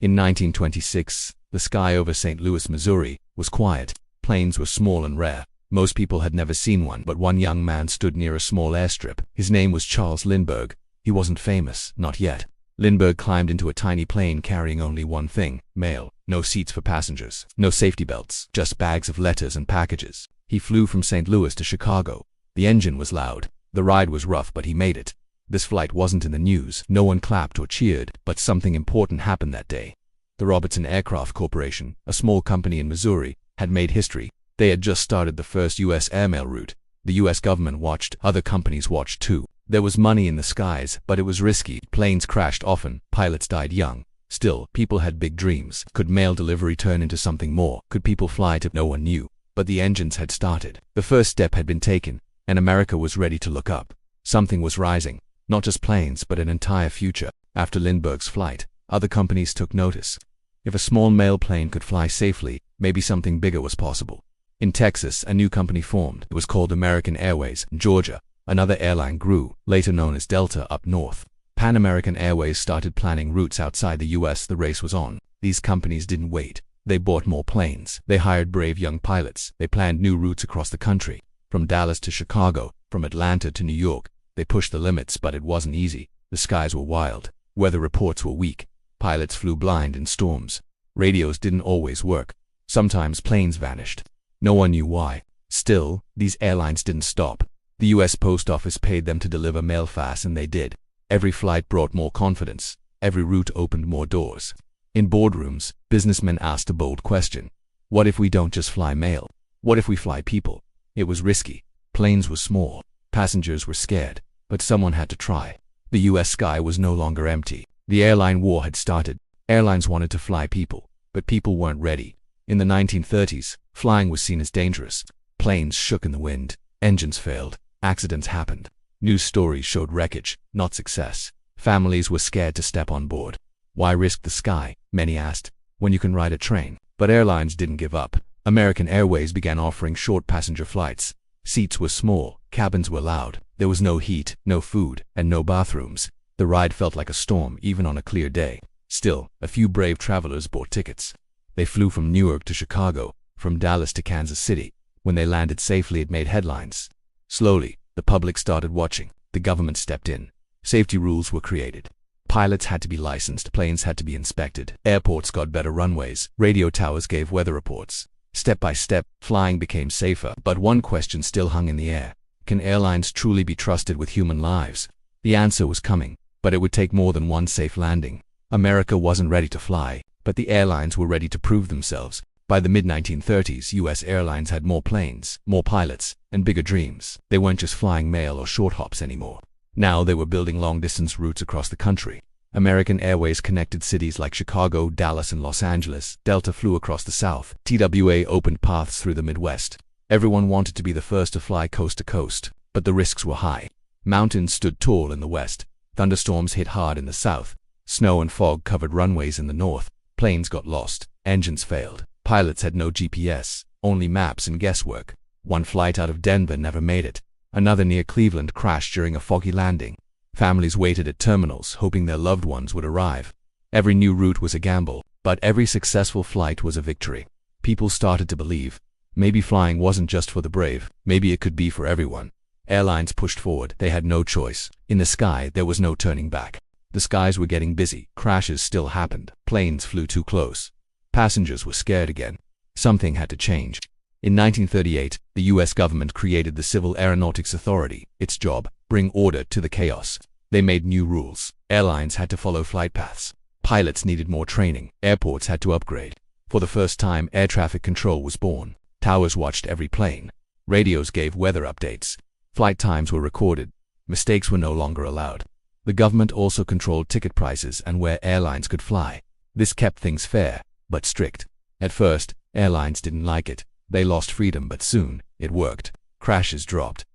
In 1926, the sky over St. Louis, Missouri, was quiet. Planes were small and rare. Most people had never seen one, but one young man stood near a small airstrip. His name was Charles Lindbergh. He wasn't famous, not yet. Lindbergh climbed into a tiny plane carrying only one thing: mail. No seats for passengers, no safety belts, just bags of letters and packages. He flew from St. Louis to Chicago. The engine was loud. The ride was rough, but he made it. This flight wasn't in the news. No one clapped or cheered, but something important happened that day. The Robertson Aircraft Corporation, a small company in Missouri, had made history. They had just started the first U.S. airmail route. The U.S. government watched. Other companies watched too. There was money in the skies, but it was risky. Planes crashed often. Pilots died young. Still, people had big dreams. Could mail delivery turn into something more? Could people fly to? No one knew. But the engines had started. The first step had been taken, and America was ready to look up. Something was rising. Not just planes, but an entire future. After Lindbergh's flight, other companies took notice. If a small mail plane could fly safely, maybe something bigger was possible. In Texas, a new company formed. It was called American Airways. In Georgia, another airline grew, later known as Delta, up north. Pan American Airways started planning routes outside the U.S. The race was on. These companies didn't wait. They bought more planes. They hired brave young pilots. They planned new routes across the country. From Dallas to Chicago, from Atlanta to New York. They pushed the limits, but it wasn't easy. The skies were wild. Weather reports were weak. Pilots flew blind in storms. Radios didn't always work. Sometimes planes vanished. No one knew why. Still, these airlines didn't stop. The U.S. Post Office paid them to deliver mail fast, and they did. Every flight brought more confidence. Every route opened more doors. In boardrooms, businessmen asked a bold question. What if we don't just fly mail? What if we fly people? It was risky. Planes were small. Passengers were scared. But someone had to try. The U.S. sky was no longer empty. The airline war had started. Airlines wanted to fly people, but people weren't ready. In the 1930s, flying was seen as dangerous. Planes shook in the wind. Engines failed. Accidents happened. News stories showed wreckage, not success. Families were scared to step on board. Why risk the sky, many asked, when you can ride a train? But airlines didn't give up. American Airways began offering short passenger flights. Seats were small, cabins were loud. There was no heat, no food, and no bathrooms. The ride felt like a storm, even on a clear day. Still, a few brave travelers bought tickets. They flew from Newark to Chicago, from Dallas to Kansas City. When they landed safely, it made headlines. Slowly, the public started watching. The government stepped in. Safety rules were created. Pilots had to be licensed. Planes had to be inspected. Airports got better runways. Radio towers gave weather reports. Step by step, flying became safer. But one question still hung in the air. Can airlines truly be trusted with human lives? The answer was coming, but it would take more than one safe landing. America wasn't ready to fly, but the airlines were ready to prove themselves. By the mid-1930s, U.S. airlines had more planes, more pilots, and bigger dreams. They weren't just flying mail or short hops anymore. Now they were building long-distance routes across the country. American Airways connected cities like Chicago, Dallas, and Los Angeles. Delta flew across the South. TWA opened paths through the Midwest. Everyone wanted to be the first to fly coast to coast, but the risks were high. Mountains stood tall in the west. Thunderstorms hit hard in the south. Snow and fog covered runways in the north. Planes got lost. Engines failed. Pilots had no GPS, only maps and guesswork. One flight out of Denver never made it. Another near Cleveland crashed during a foggy landing. Families waited at terminals, hoping their loved ones would arrive. Every new route was a gamble, but every successful flight was a victory. People started to believe. Maybe flying wasn't just for the brave. Maybe it could be for everyone. Airlines pushed forward. They had no choice. In the sky, there was no turning back. The skies were getting busy. Crashes still happened. Planes flew too close. Passengers were scared again. Something had to change. In 1938, the U.S. government created the Civil Aeronautics Authority. Its job, bring order to the chaos. They made new rules. Airlines had to follow flight paths. Pilots needed more training. Airports had to upgrade. For the first time, air traffic control was born. Towers watched every plane. Radios gave weather updates. Flight times were recorded. Mistakes were no longer allowed. The government also controlled ticket prices and where airlines could fly. This kept things fair, but strict. At first, airlines didn't like it. They lost freedom, but soon, it worked. Crashes dropped.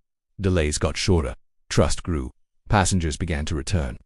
Delays got shorter. Trust grew. Passengers began to return.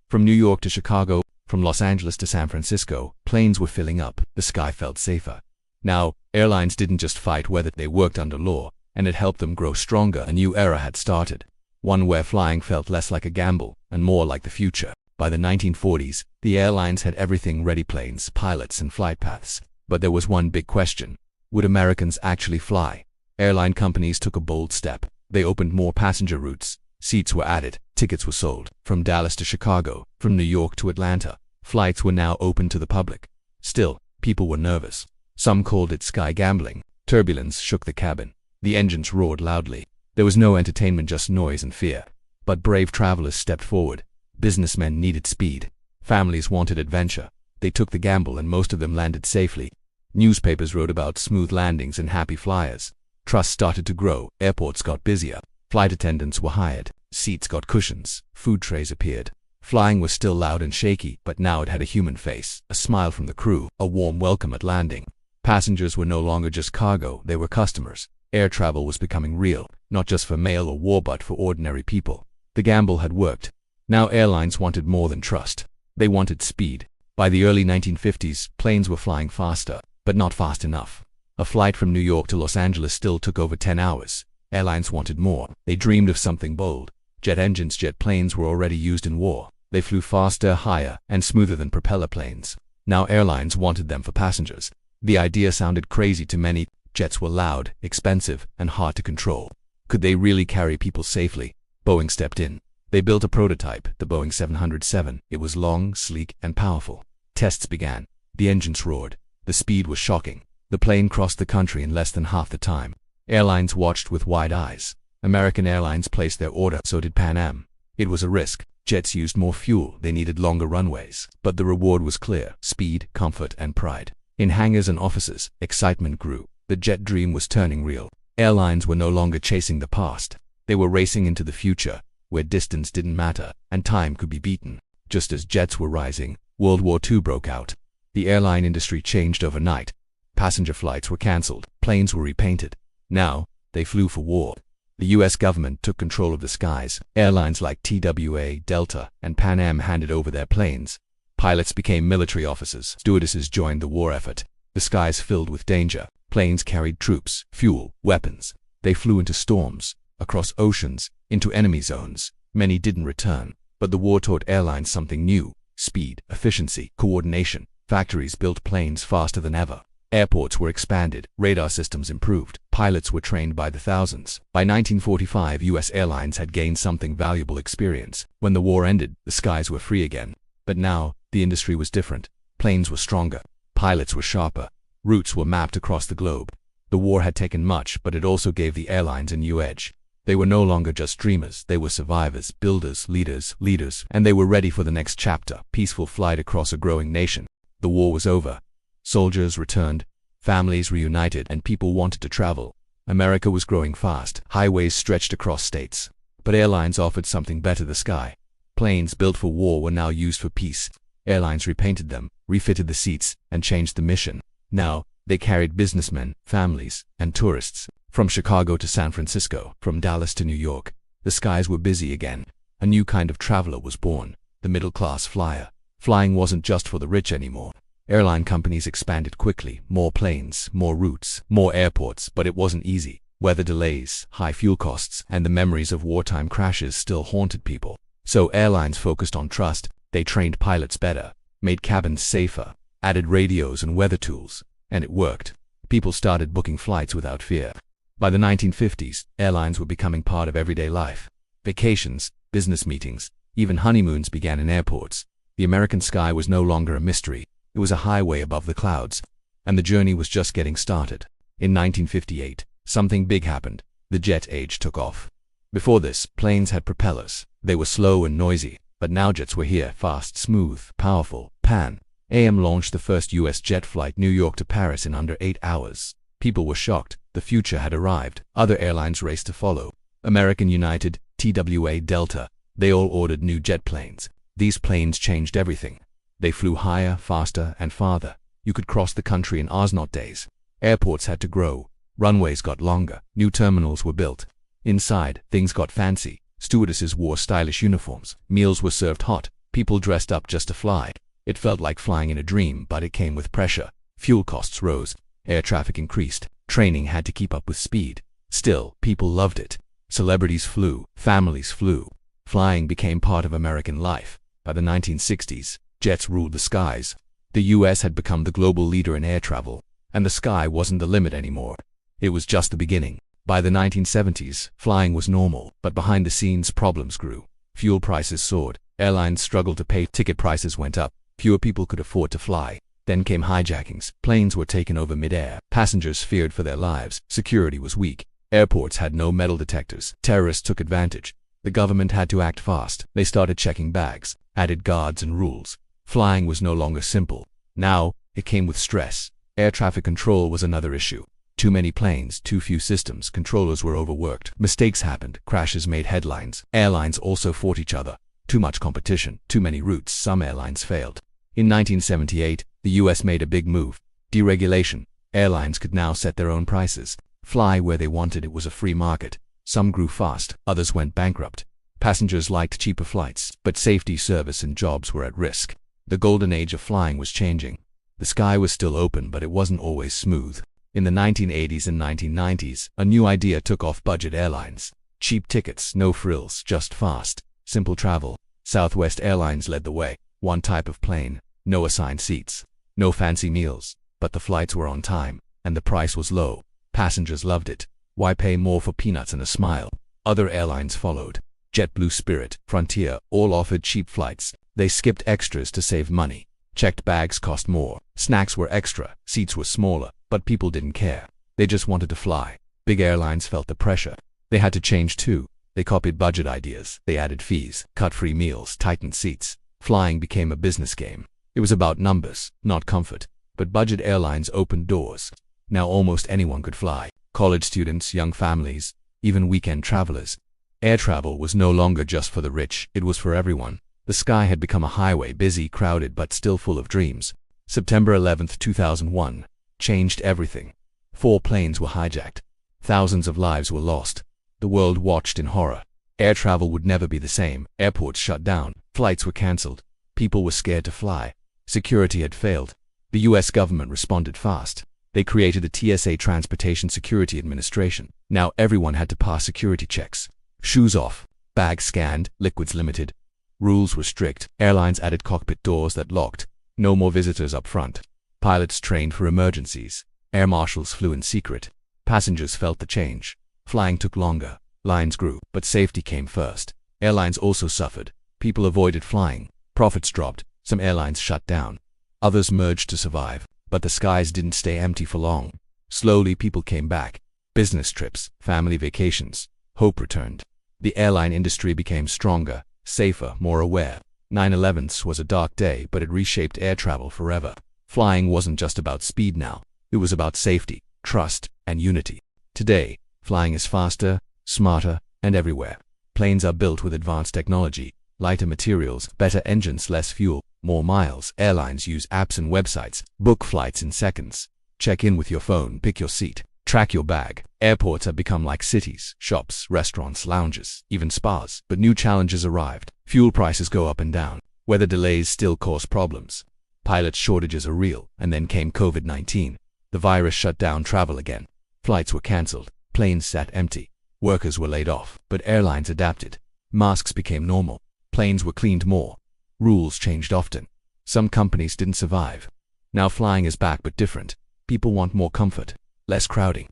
From New York to Chicago, from Los Angeles to San Francisco, planes were filling up. The sky felt safer. Now, airlines didn't just fight weather, they worked under law, and it helped them grow stronger. A new era had started. One where flying felt less like a gamble and more like the future. By the 1940s, the airlines had everything ready: planes, pilots, and flight paths. But there was one big question. Would Americans actually fly? Airline companies took a bold step. They opened more passenger routes. Seats were added. Tickets were sold. From Dallas to Chicago, from New York to Atlanta, flights were now open to the public. Still, people were nervous. Some called it sky gambling. Turbulence shook the cabin. The engines roared loudly. There was no entertainment, just noise and fear. But brave travelers stepped forward. Businessmen needed speed. Families wanted adventure. They took the gamble, and most of them landed safely. Newspapers wrote about smooth landings and happy flyers. Trust started to grow. Airports got busier. Flight attendants were hired. Seats got cushions. Food trays appeared. Flying was still loud and shaky, but now it had a human face, a smile from the crew, a warm welcome at landing. Passengers were no longer just cargo, they were customers. Air travel was becoming real, not just for mail or war, but for ordinary people. The gamble had worked. Now airlines wanted more than trust. They wanted speed. By the early 1950s, planes were flying faster, but not fast enough. A flight from New York to Los Angeles still took over 10 hours. Airlines wanted more. They dreamed of something bold. Jet engines, jet planes were already used in war. They flew faster, higher, and smoother than propeller planes. Now airlines wanted them for passengers. The idea sounded crazy to many. Jets were loud, expensive, and hard to control. Could they really carry people safely? Boeing stepped in. They built a prototype, the Boeing 707. It was long, sleek, and powerful. Tests began. The engines roared. The speed was shocking. The plane crossed the country in less than half the time. Airlines watched with wide eyes. American Airlines placed their order, so did Pan Am. It was a risk. Jets used more fuel, they needed longer runways. But the reward was clear: speed, comfort, and pride. In hangars and offices, excitement grew. The jet dream was turning real. Airlines were no longer chasing the past. They were racing into the future, where distance didn't matter, and time could be beaten. Just as jets were rising, World War II broke out. The airline industry changed overnight. Passenger flights were cancelled, planes were repainted. Now, they flew for war. The US government took control of the skies. Airlines like TWA, Delta, and Pan Am handed over their planes. Pilots became military officers. Stewardesses joined the war effort. The skies filled with danger. Planes carried troops, fuel, weapons. They flew into storms, across oceans, into enemy zones. Many didn't return. But the war taught airlines something new: speed, efficiency, coordination. Factories built planes faster than ever. Airports were expanded, radar systems improved, pilots were trained by the thousands. By 1945, US airlines had gained something valuable: experience. When the war ended, the skies were free again. But now, the industry was different. Planes were stronger, pilots were sharper, routes were mapped across the globe. The war had taken much, but it also gave the airlines a new edge. They were no longer just dreamers, they were survivors, builders, leaders, and they were ready for the next chapter: peaceful flight across a growing nation. The war was over. Soldiers returned, families reunited, and people wanted to travel. America was growing fast. Highways stretched across states. But airlines offered something better: the sky. Planes built for war were now used for peace. Airlines repainted them, refitted the seats, and changed the mission. Now, they carried businessmen, families, and tourists. From Chicago to San Francisco, from Dallas to New York, the skies were busy again. A new kind of traveler was born: the middle-class flyer. Flying wasn't just for the rich anymore. Airline companies expanded quickly: more planes, more routes, more airports, but it wasn't easy. Weather delays, high fuel costs, and the memories of wartime crashes still haunted people. So airlines focused on trust. They trained pilots better, made cabins safer, added radios and weather tools, and it worked. People started booking flights without fear. By the 1950s, airlines were becoming part of everyday life. Vacations, business meetings, even honeymoons began in airports. The American sky was no longer a mystery. It was a highway above the clouds, and the journey was just getting started. In 1958, something big happened. The jet age took off. Before this, planes had propellers. They were slow and noisy, but now jets were here: fast, smooth, powerful. Pan Am launched the first US jet flight, New York to Paris, in under 8 hours. People were shocked. The future had arrived. Other airlines raced to follow. American, United, TWA, Delta, they all ordered new jet planes. These planes changed everything. They flew higher, faster, and farther. You could cross the country in hours, not days. Airports had to grow. Runways got longer. New terminals were built. Inside, things got fancy. Stewardesses wore stylish uniforms. Meals were served hot. People dressed up just to fly. It felt like flying in a dream, but it came with pressure. Fuel costs rose. Air traffic increased. Training had to keep up with speed. Still, people loved it. Celebrities flew. Families flew. Flying became part of American life. By the 1960s, jets ruled the skies. The US had become the global leader in air travel, and the sky wasn't the limit anymore. It was just the beginning. By the 1970s, flying was normal, but behind the scenes problems grew. Fuel prices soared, airlines struggled to pay, ticket prices went up, fewer people could afford to fly. Then came hijackings, planes were taken over mid-air, passengers feared for their lives, security was weak, airports had no metal detectors, terrorists took advantage. The government had to act fast. They started checking bags, added guards and rules. Flying was no longer simple. Now, it came with stress. Air traffic control was another issue. Too many planes, too few systems, controllers were overworked. Mistakes happened, crashes made headlines. Airlines also fought each other. Too much competition, too many routes, some airlines failed. In 1978, the US made a big move. Deregulation. Airlines could now set their own prices. Fly where they wanted. It was a free market. Some grew fast, others went bankrupt. Passengers liked cheaper flights, but safety, service, and jobs were at risk. The golden age of flying was changing. The sky was still open, but it wasn't always smooth. In the 1980s and 1990s, a new idea took off: budget airlines. Cheap tickets, no frills, just fast, simple travel. Southwest Airlines led the way. One type of plane, no assigned seats, no fancy meals, but the flights were on time, and the price was low. Passengers loved it. Why pay more for peanuts and a smile? Other airlines followed. JetBlue, Spirit, Frontier, all offered cheap flights. They skipped extras to save money. Checked bags cost more. Snacks were extra. Seats were smaller. But people didn't care. They just wanted to fly. Big airlines felt the pressure. They had to change too. They copied budget ideas. They added fees, cut free meals, tightened seats. Flying became a business game. It was about numbers, not comfort. But budget airlines opened doors. Now almost anyone could fly. College students, young families, even weekend travelers. Air travel was no longer just for the rich. It was for everyone. The sky had become a highway, busy, crowded, but still full of dreams. September 11, 2001. Changed everything. 4 planes were hijacked. Thousands of lives were lost. The world watched in horror. Air travel would never be the same. Airports shut down. Flights were cancelled. People were scared to fly. Security had failed. The US government responded fast. They created the TSA, Transportation Security Administration. Now everyone had to pass security checks. Shoes off. Bags scanned. Liquids limited. Rules were strict. Airlines added cockpit doors that locked. No more visitors up front. Pilots trained for emergencies. Air marshals flew in secret. Passengers felt the change. Flying took longer. Lines grew, but safety came first. Airlines also suffered. People avoided flying. Profits dropped. Some airlines shut down. Others merged to survive. But the skies didn't stay empty for long. Slowly people came back. Business trips, family vacations. Hope returned. The airline industry became stronger, safer, more aware. 9/11 was a dark day, but it reshaped air travel forever. Flying wasn't just about speed now. It was about safety, trust, and unity. Today, flying is faster, smarter, and everywhere. Planes are built with advanced technology, lighter materials, better engines, less fuel, more miles. Airlines use apps and websites. Book flights in seconds. Check in with your phone, pick your seat, track your bag. Airports have become like cities, shops, restaurants, lounges, even spas. But new challenges arrived. Fuel prices go up and down. Weather delays still cause problems. Pilot shortages are real. And then came COVID-19. The virus shut down travel again. Flights were cancelled. Planes sat empty. Workers were laid off. But airlines adapted. Masks became normal. Planes were cleaned more. Rules changed often. Some companies didn't survive. Now flying is back, but different. People want more comfort, less crowding,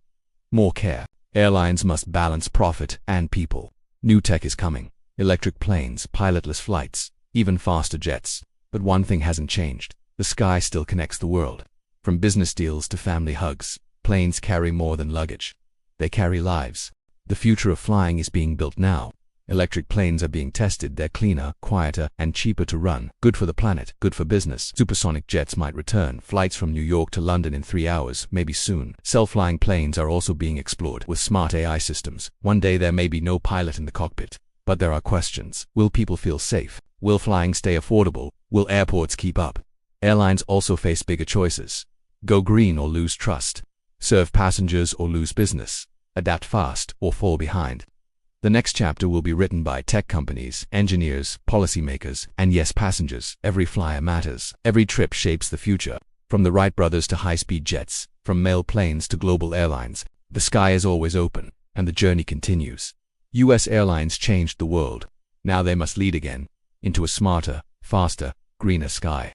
more care. Airlines must balance profit and people. New tech is coming. Electric planes, pilotless flights, even faster jets. But one thing hasn't changed. The sky still connects the world. From business deals to family hugs, planes carry more than luggage. They carry lives. The future of flying is being built now. Electric planes are being tested. They're cleaner, quieter, and cheaper to run. Good for the planet, good for business. Supersonic jets might return. Flights from New York to London in 3 hours, maybe soon. Self-flying planes are also being explored with smart AI systems. One day there may be no pilot in the cockpit. But there are questions. Will people feel safe? Will flying stay affordable? Will airports keep up? Airlines also face bigger choices. Go green or lose trust. Serve passengers or lose business. Adapt fast or fall behind. The next chapter will be written by tech companies, engineers, policymakers, and yes, passengers. Every flyer matters. Every trip shapes the future. From the Wright brothers to high-speed jets, from mail planes to global airlines, the sky is always open, and the journey continues. US airlines changed the world. Now they must lead again, into a smarter, faster, greener sky.